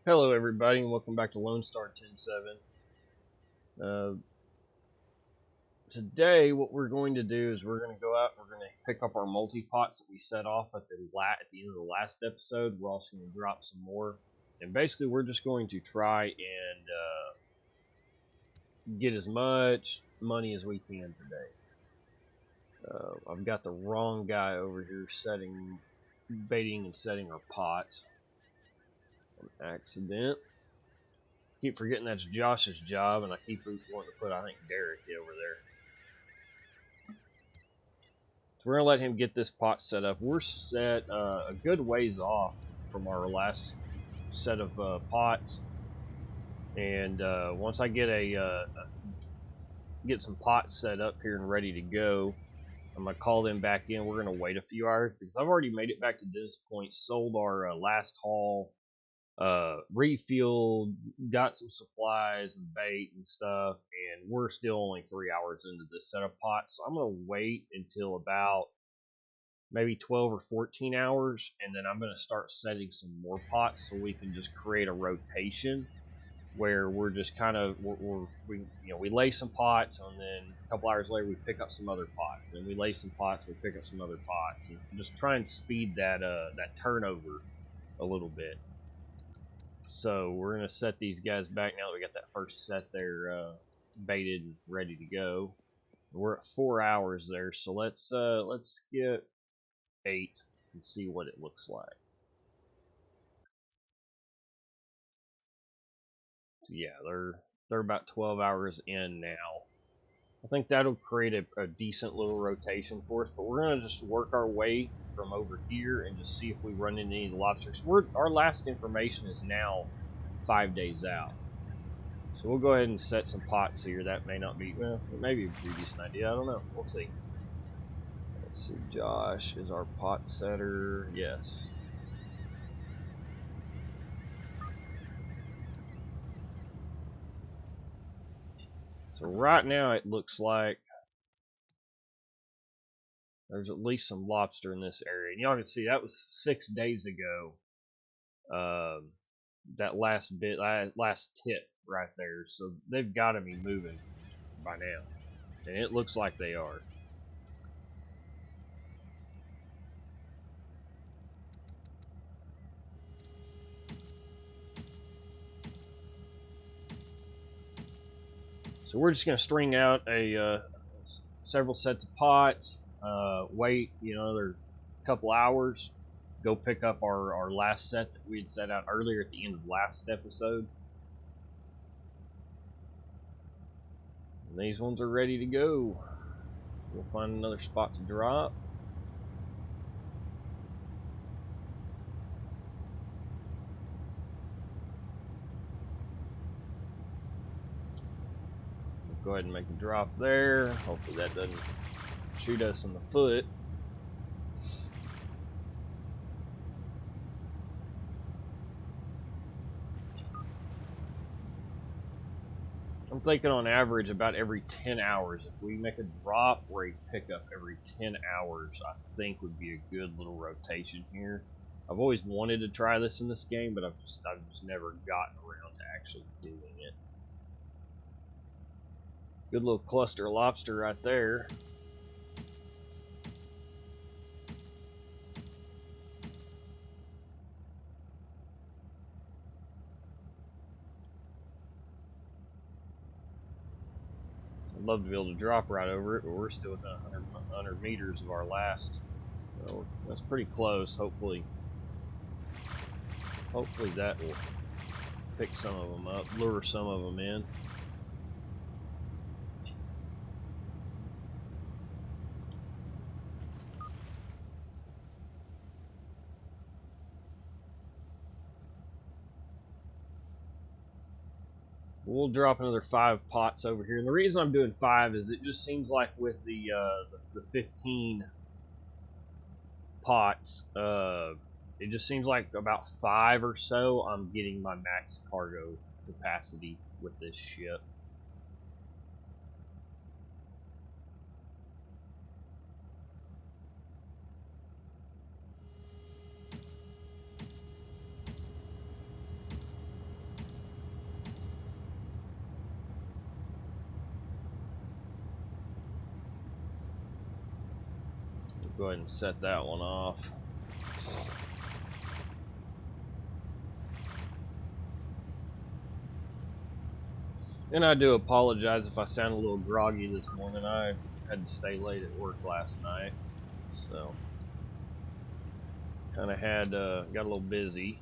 Hello, everybody, and welcome back to Lone Star 10-7. Uh, Today, what we're going to do is we're going to go out. We're going to pick up our multi-pots that we set off at the end of the last episode. We're also going to drop some more, and basically, we're just going to try and get as much money as we can today. I've got the wrong guy over here baiting and setting our pots on accident. Keep forgetting that's Josh's job, and I keep wanting to put, I think, Derek over there. So we're gonna let him get this pot set up. We're set a good ways off from our last set of pots, and once I get some pots set up here and ready to go, I'm gonna call them back in. We're gonna wait a few hours because I've already made it back to this point. Sold our last haul, refueled, got some supplies and bait and stuff, and we're still only 3 hours into this set of pots. So I'm gonna wait until about maybe 12 or 14 hours, and then I'm going to start setting some more pots so we can just create a rotation where we're just kind of we lay some pots, and then a couple hours later we pick up some other pots, and then we lay some pots, we pick up some other pots, and just try and speed that turnover a little bit. So we're going to set these guys back now that we got that first set there baited and ready to go. We're at 4 hours there, so let's get 8 and see what it looks like. So yeah, they're about 12 hours in now. I think that'll create a decent little rotation for us, but we're gonna just work our way from over here and just see if we run into any lobsters. Our last information is now 5 days out, so we'll go ahead and set some pots here. That may not be, well, it may be a pretty decent idea. I don't know. We'll see. Let's see. Josh is our pot setter. Yes. So right now it looks like there's at least some lobster in this area. And y'all can see that was 6 days ago. That last tip right there. So they've got to be moving by now. And it looks like they are. So we're just going to string out several sets of pots, wait, another couple hours, go pick up our last set that we had set out earlier at the end of last episode. And these ones are ready to go. We'll find another spot to drop. Go ahead and make a drop there. Hopefully that doesn't shoot us in the foot. I'm thinking on average about every 10 hours. If we make a drop or a pickup every 10 hours, I think would be a good little rotation here. I've always wanted to try this in this game, but I've just never gotten around to actually doing it. Good little cluster lobster right there. I'd love to be able to drop right over it, but we're still within 100 meters of our last. So that's pretty close. Hopefully that will pick some of them up, lure some of them in. We'll drop another 5 pots over here, and the reason I'm doing 5 is it just seems like with the 15 pots, it just seems like about 5 or so I'm getting my max cargo capacity with this ship. go ahead and set that one off. And I do apologize if I sound a little groggy this morning. I had to stay late at work last night, so kind of had got a little busy.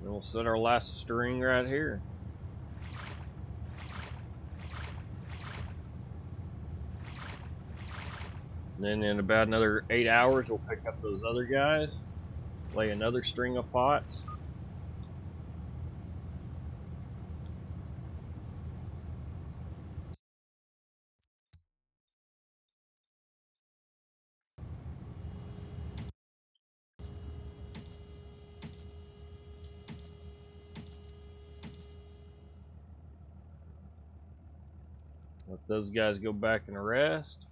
And we'll set our last string right here. And then in about another 8 hours, we'll pick up those other guys, lay another string of pots. Let those guys go back and rest.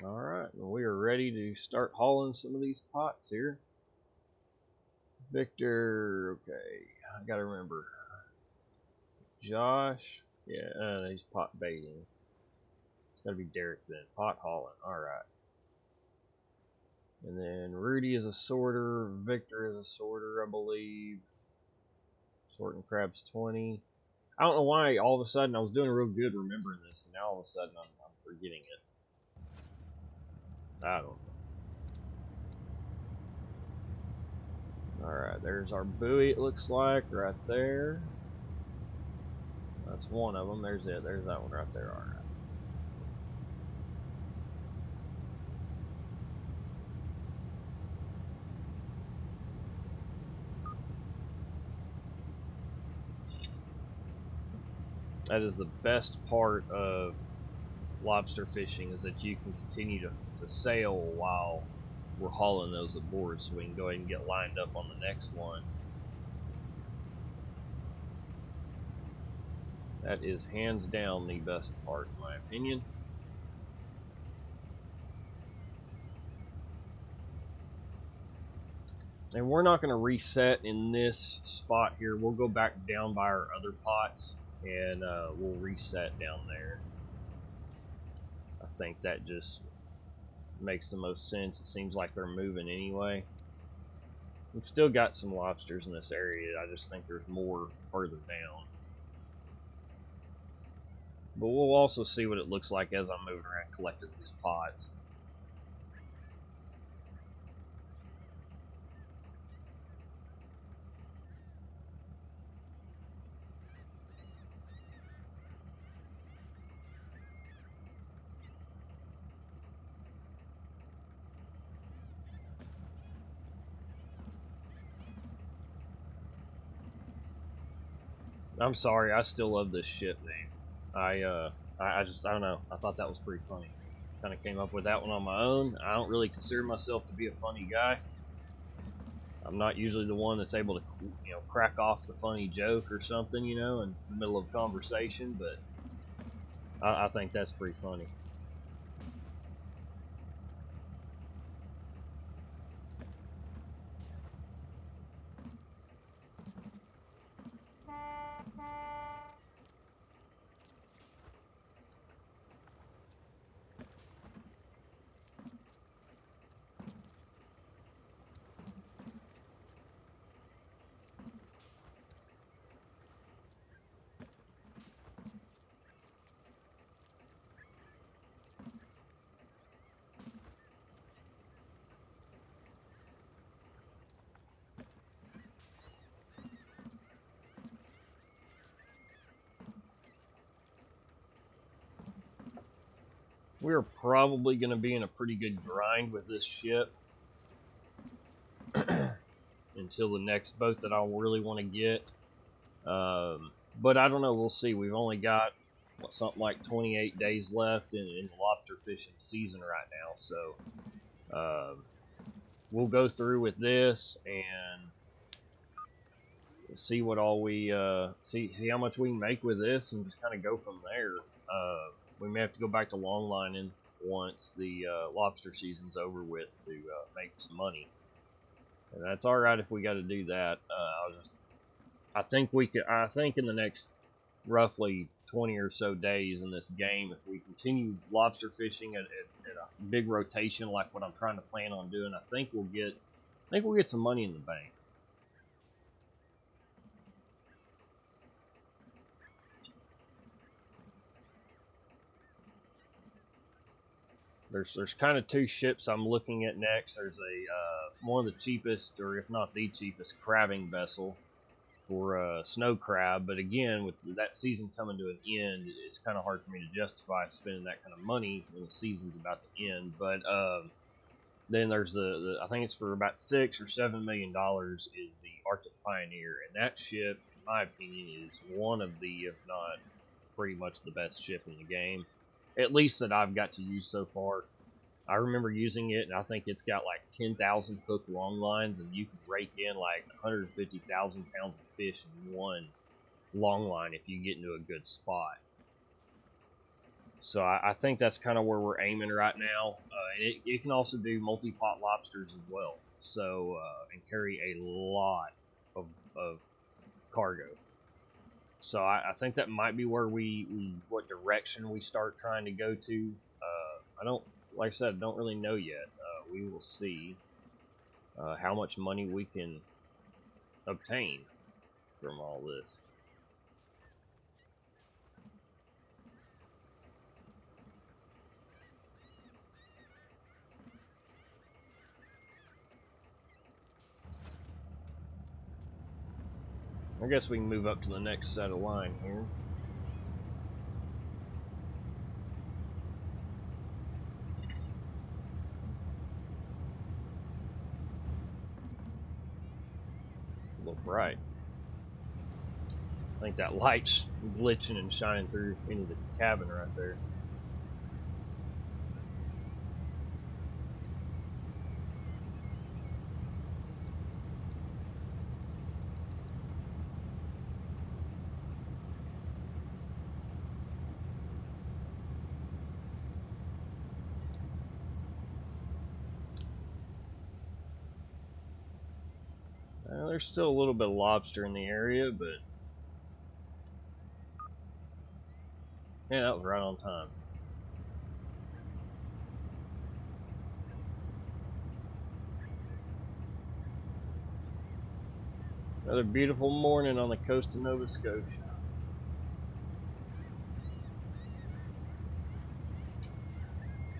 Alright, we are ready to start hauling some of these pots here. Victor, okay, I gotta remember. Josh, yeah, he's pot baiting. It's gotta be Derek then. Pot hauling, alright. And then Rudy is a sorter, Victor is a sorter, I believe. Sorting crabs 20. I don't know why all of a sudden I was doing real good remembering this, and now all of a sudden I'm forgetting it. I don't know. Alright, there's our buoy, it looks like, right there. That's one of them. There's it. There's that one right there. Alright. That is the best part of lobster fishing, is that you can continue to sail while we're hauling those aboard, so we can go ahead and get lined up on the next one. That is hands down the best part, in my opinion. And we're not going to reset in this spot here. We'll go back down by our other pots, and we'll reset down there. I think that just makes the most sense. It seems like they're moving anyway. We've still got some lobsters in this area. I just think there's more further down. But we'll also see what it looks like as I'm moving around collecting these pots. I'm sorry, I still love this ship name. I don't know. I thought that was pretty funny. Kind of came up with that one on my own. I don't really consider myself to be a funny guy. I'm not usually the one that's able to, crack off the funny joke or something, in the middle of a conversation, but I think that's pretty funny. We're probably going to be in a pretty good grind with this ship until the next boat that I really want to get. But I don't know. We'll see. We've only got something like 28 days left in the lobster fishing season right now, so we'll go through with this and see what all we see how much we can make with this, and just kind of go from there. We may have to go back to long lining once the lobster season's over with to make some money, and that's all right if we got to do that. I think we could. I think in the next roughly 20 or so days in this game, if we continue lobster fishing at a big rotation like what I'm trying to plan on doing, I think we'll get some money in the bank. There's kind of two ships I'm looking at next. There's a one of the cheapest, or if not the cheapest, crabbing vessel for snow crab. But again, with that season coming to an end, it's kind of hard for me to justify spending that kind of money when the season's about to end. But then there's the I think it's for about $6 or $7 million is the Arctic Pioneer, and that ship, in my opinion, is one of the, if not pretty much the best ship in the game, at least that I've got to use so far. I remember using it, and I think it's got like 10,000 hook long lines, and you can rake in like 150,000 pounds of fish in one long line if you get into a good spot. So I think that's kind of where we're aiming right now. It can also do multi-pot lobsters as well, so and carry a lot of cargo. So I think that might be where what direction we start trying to go to. I don't, like I said, don't really know yet. We will see how much money we can obtain from all this. I guess we can move up to the next set of line here. It's a little bright. I think that light's glitching and shining through into the cabin right there. There's still a little bit of lobster in the area, but yeah, that was right on time. Another beautiful morning on the coast of Nova Scotia.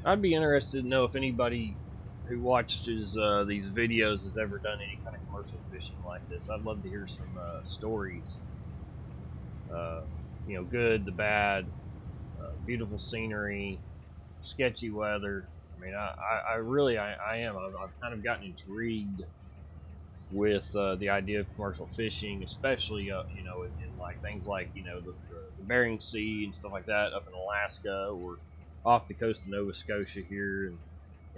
I'd be interested to know if anybody who watches these videos has ever done any kind of commercial fishing like this. I'd love to hear some stories. Good, the bad, beautiful scenery, sketchy weather. I mean, I really am. I've kind of gotten intrigued with the idea of commercial fishing, especially in like things like the Bering Sea and stuff like that up in Alaska or off the coast of Nova Scotia here. And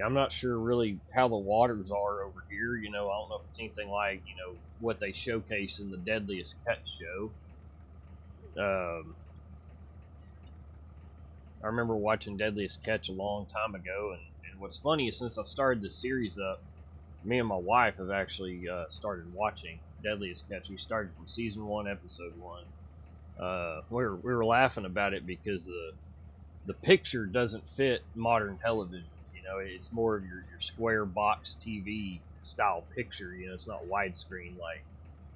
I'm not sure really how the waters are over here. I don't know if it's anything like what they showcase in the Deadliest Catch show. I remember watching Deadliest Catch a long time ago, and what's funny is since I've started this series up, me and my wife have actually started watching Deadliest Catch. We started from season 1, episode 1. We were laughing about it because the picture doesn't fit modern television. It's more of your square box TV style picture. It's not widescreen like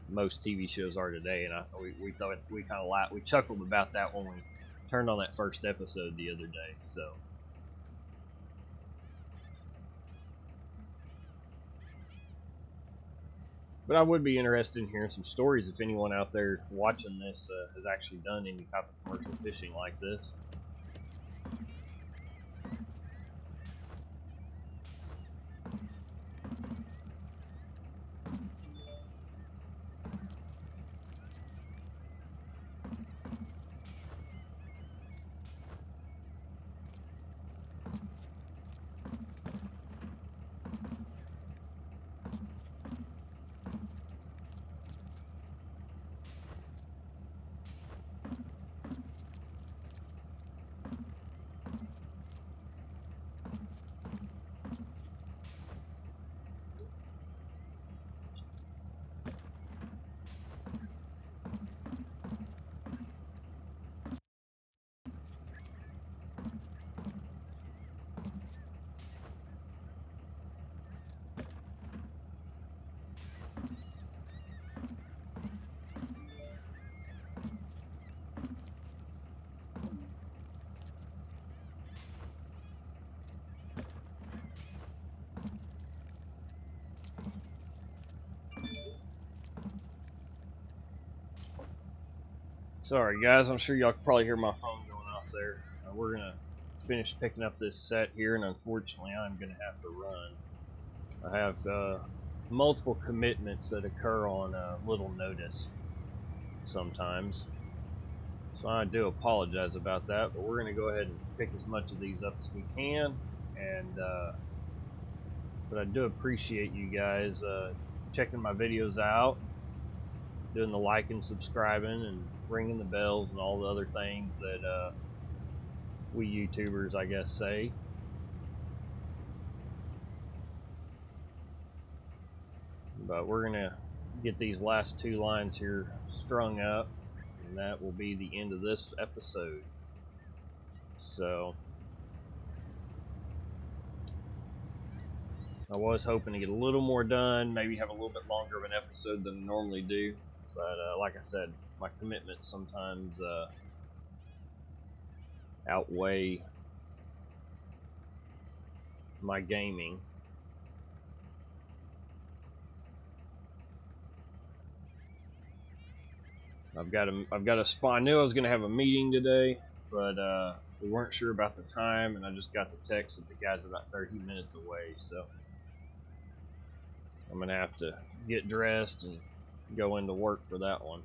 most TV shows are today. And we thought we kind of laughed, we chuckled about that when we turned on that first episode the other day. So. But I would be interested in hearing some stories if anyone out there watching this has actually done any type of commercial fishing like this. Sorry, guys. I'm sure y'all can probably hear my phone going off there. We're gonna finish picking up this set here, and unfortunately, I'm gonna have to run. I have multiple commitments that occur on little notice sometimes, so I do apologize about that. But we're gonna go ahead and pick as much of these up as we can, and but I do appreciate you guys checking my videos out, doing the like and subscribing, and ringing the bells and all the other things that we YouTubers, I guess, say. But we're gonna get these last two lines here strung up, and that will be the end of this episode. So I was hoping to get a little more done, maybe have a little bit longer of an episode than I normally do, but like I said, my commitments sometimes outweigh my gaming. I've got a spot. I knew I was gonna have a meeting today, but we weren't sure about the time, and I just got the text that the guy's about 30 minutes away, so I'm gonna have to get dressed and go into work for that one.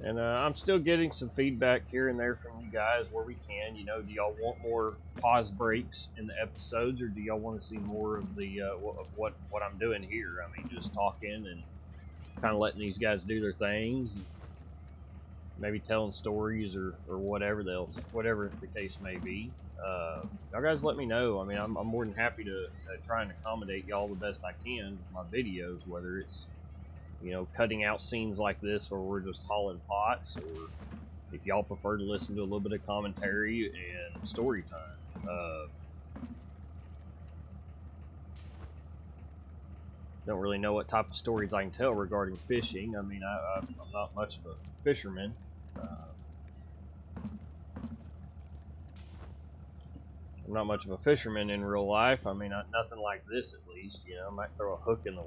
And I'm still getting some feedback here and there from you guys where we can. You know, do y'all want more pause breaks in the episodes, or do y'all want to see more of the what I'm doing here? I mean, just talking and kind of letting these guys do their things, and maybe telling stories or whatever whatever the case may be. Y'all guys let me know. I mean, I'm more than happy to try and accommodate y'all the best I can with my videos, whether it's, you know, cutting out scenes like this where we're just hauling pots, or if y'all prefer to listen to a little bit of commentary and story time. Don't really know what type of stories I can tell regarding fishing. I mean, I'm not much of a fisherman. I'm not much of a fisherman in real life. I mean, nothing like this, at least. You know, I might throw a hook in a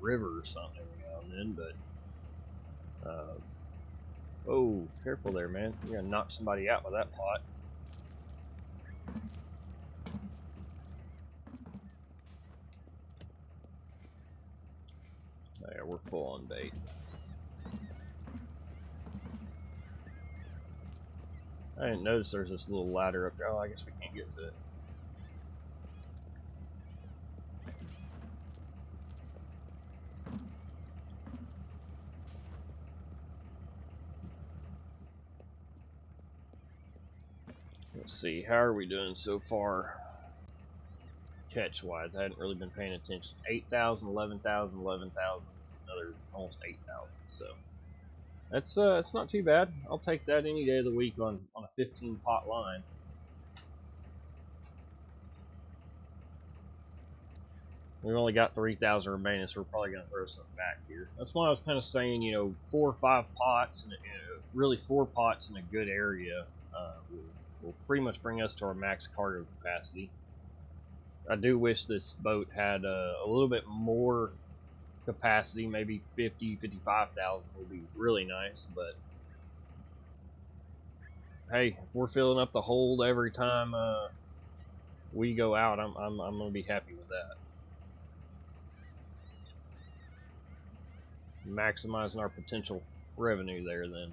river or something every now and then, but oh, careful there, man! You're gonna knock somebody out with that pot. There, we're full on bait. I didn't notice there's this little ladder up there. Oh, I guess we can't get to it. Let's see, how are we doing so far? Catch wise, I hadn't really been paying attention. 8,000, 11,000, 11,000, another almost 8,000. So that's not too bad. I'll take that any day of the week on a 15 pot line. We've only got 3,000 remaining, so we're probably going to throw something back here. That's why I was kind of saying, you know, 4 or 5 pots, and really 4 pots in a good area will pretty much bring us to our max cargo capacity. I do wish this boat had a little bit more capacity, maybe 50, 55,000 would be really nice, but hey, if we're filling up the hold every time we go out, I'm going to be happy with that. Maximizing our potential revenue there then.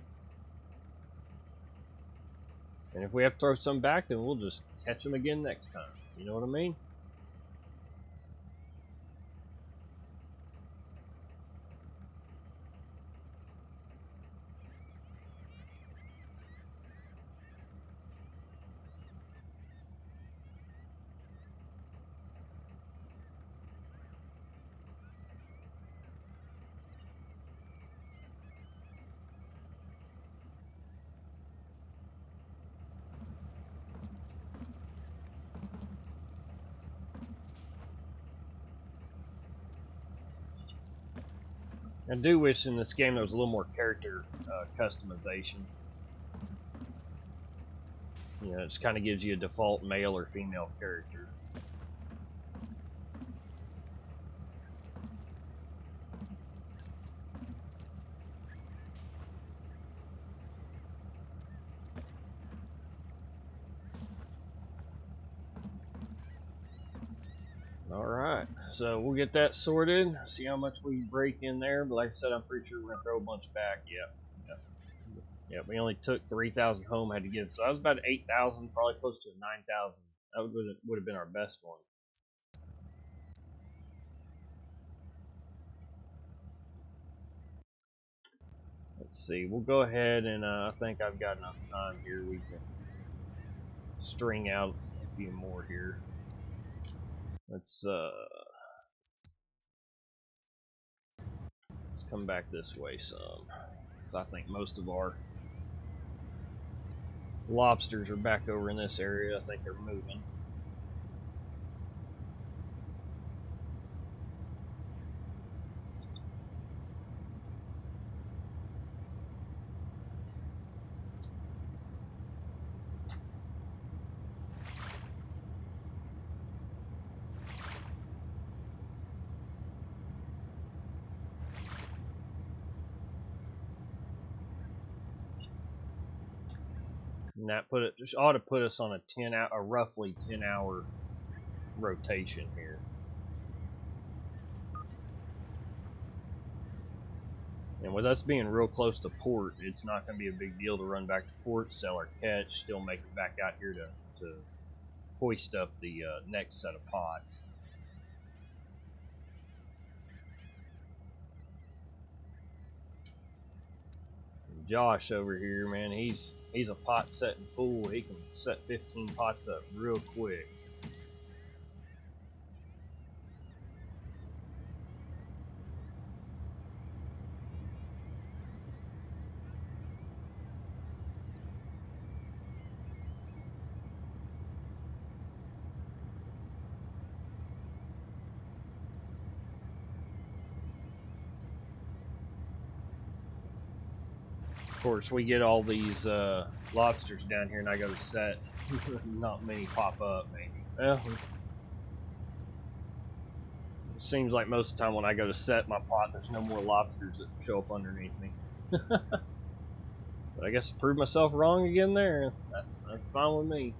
And if we have to throw some back, then we'll just catch them again next time. You know what I mean? I do wish in this game there was a little more character customization. You know, it just kind of gives you a default male or female character. Alright, so we'll get that sorted, see how much we break in there, but like I said, I'm pretty sure we're going to throw a bunch back. Yep, we only took 3,000 home, had to give, so that was about 8,000, probably close to 9,000. That would have been our best one. Let's see, we'll go ahead and I think I've got enough time here, we can string out a few more here. Let's come back this way some. I think most of our lobsters are back over in this area. I think they're moving. And that just ought to put us on a roughly 10-hour rotation here. And with us being real close to port, it's not going to be a big deal to run back to port, sell our catch, still make it back out here to hoist up the next set of pots. Josh over here, man, he's a pot setting fool. He can set 15 pots up real quick. Of course, we get all these lobsters down here, and I go to set. Not many pop up, maybe. Well, it seems like most of the time when I go to set my pot, there's no more lobsters that show up underneath me. But I guess I proved myself wrong again there. That's fine with me.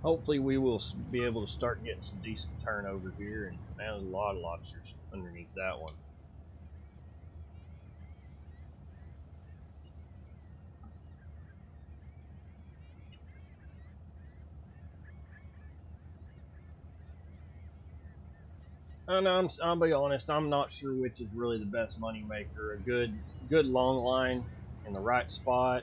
Hopefully we will be able to start getting some decent turnover here, and there's a lot of lobsters underneath that one. And I'll be honest, I'm not sure which is really the best money maker. A good long line in the right spot.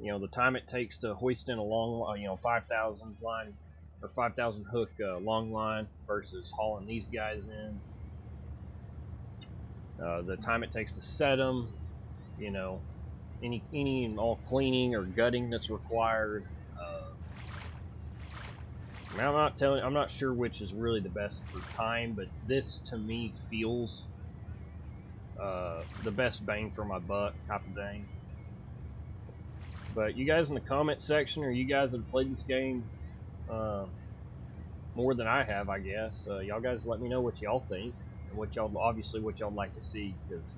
You know, the time it takes to hoist in a long, 5,000 line or 5,000 hook long line versus hauling these guys in. The time it takes to set them, you know, any and all cleaning or gutting that's required. I'm not sure which is really the best for time, but this to me feels the best bang for my buck type of thing. But you guys in the comment section, or you guys that have played this game, more than I have, I guess. Y'all guys let me know what y'all think and what y'all obviously what y'all like to see, because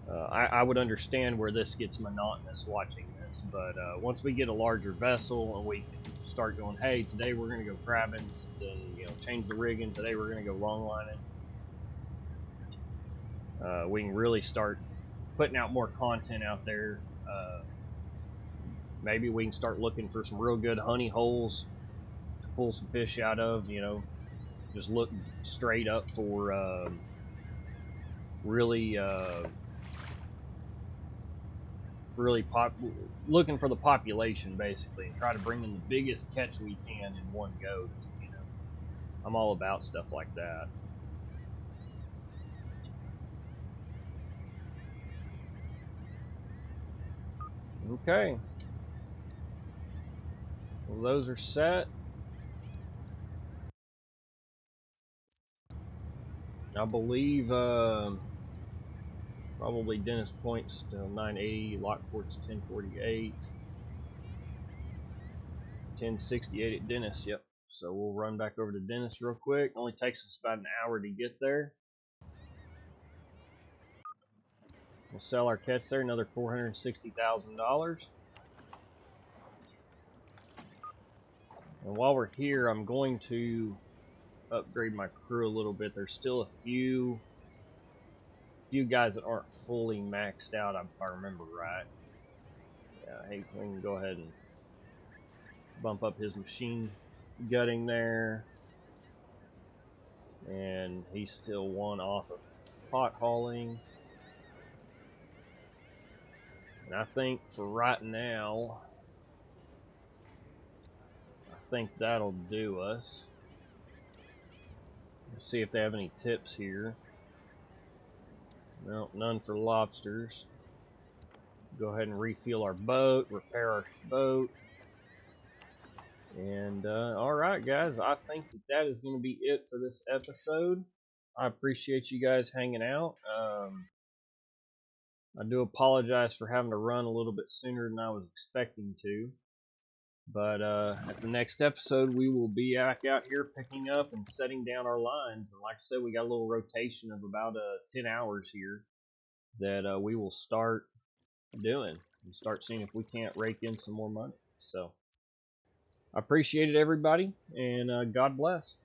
I would understand where this gets monotonous watching this, but once we get a larger vessel and we can start going, hey, today we're going to go crabbing, then change the rigging. Today we're going to go long lining. We can really start putting out more content out there. Maybe we can start looking for some real good honey holes to pull some fish out of. Just look straight up for really looking for the population, basically, and try to bring in the biggest catch we can in one go. I'm all about stuff like that. Okay, well, those are set. I believe probably Dennis Point's still 980, Lockport's 1048, 1068 at Dennis. Yep. So we'll run back over to Dennis real quick. Only takes us about an hour to get there. We'll sell our catch there, another $460,000. And while we're here, I'm going to upgrade my crew a little bit. There's still a few guys that aren't fully maxed out, if I remember right. Yeah, hey, we can go ahead and bump up his machine gutting there. And he's still one off of pot hauling. And I think for right now, I think that'll do us. Let's see if they have any tips here. No, none for lobsters. Go ahead and refuel our boat, repair our boat. And alright guys, I think that is going to be it for this episode. I appreciate you guys hanging out. I do apologize for having to run a little bit sooner than I was expecting to. But at the next episode, we will be back out here picking up and setting down our lines. And like I said, we got a little rotation of about 10 hours here that we will start doing and start seeing if we can't rake in some more money. So I appreciate it, everybody, and God bless.